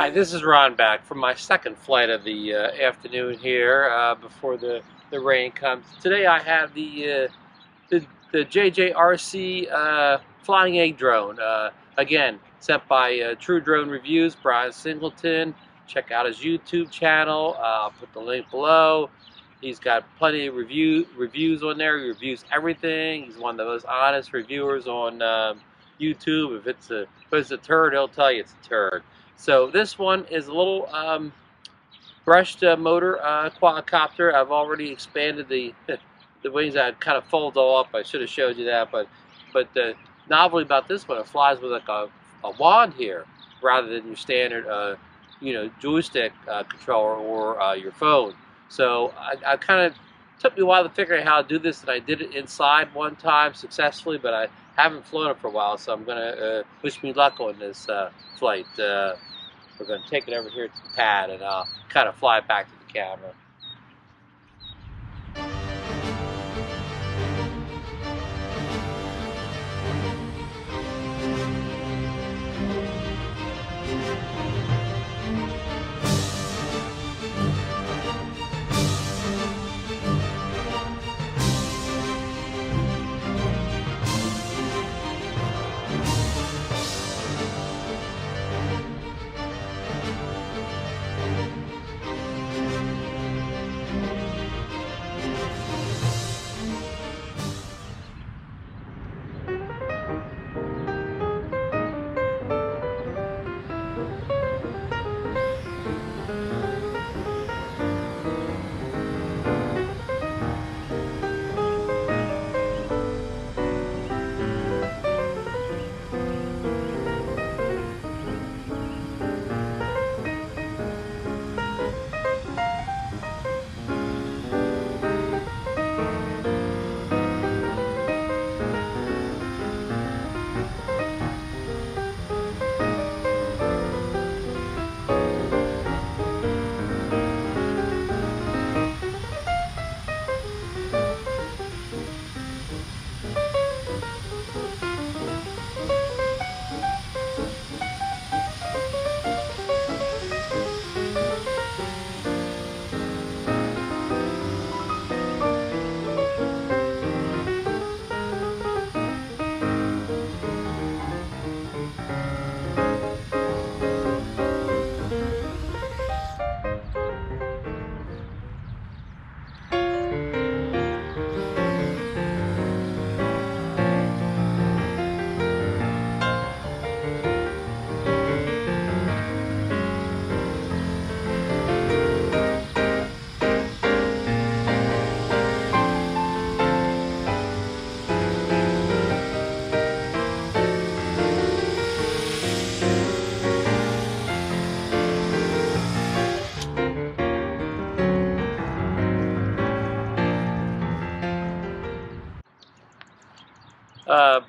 Hi, this is Ron back from my second flight of the afternoon here before the rain comes. Today I have the JJRC flying egg drone. Again, sent by True Drone Reviews, Brian Singleton. Check out his YouTube channel. I'll put the link below. He's got plenty of reviews on there. He reviews everything. He's one of the most honest reviewers on YouTube. If it's a turd, he'll tell you it's a turd. So this one is a little brushed motor quadcopter. I've already expanded the wings. I kind of fold all up. I should have showed you that, but the novelty about this one, it flies with like a wand here rather than your standard joystick controller or your phone. So I kind of took me a while to figure out how to do this, and I did it inside one time successfully, but I haven't flown it for a while, so I'm gonna wish me luck on this flight. We're going to take it over here to the pad, and I'll kind of fly it back to the camera.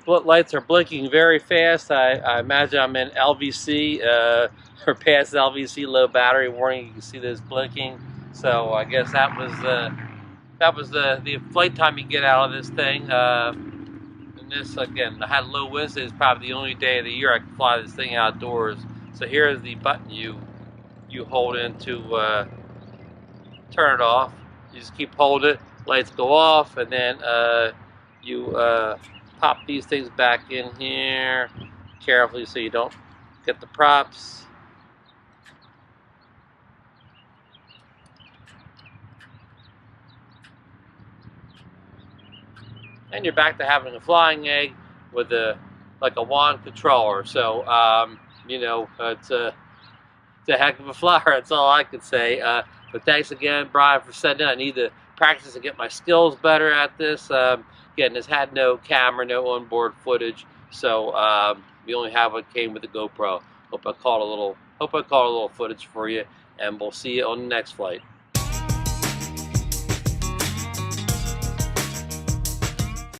Lights are blinking very fast. I imagine I'm in LVC or past LVC, low battery warning. You can see this blinking. So I guess that was the flight time you get out of this thing. And this, again, I had low winds. It's probably the only day of the year I can fly this thing outdoors. So here's the button you hold in to turn it off. You just keep holding it. Lights go off, and then you pop these things back in here carefully so you don't get the props. And you're back to having a flying egg with like a wand controller. So it's a heck of a flyer. That's all I can say. But thanks again, Brian, for sending it. I need to practice and get my skills better at this. Again, this had no camera, no onboard footage, so we only have what came with the GoPro. Hope I caught a little footage for you, and we'll see you on the next flight.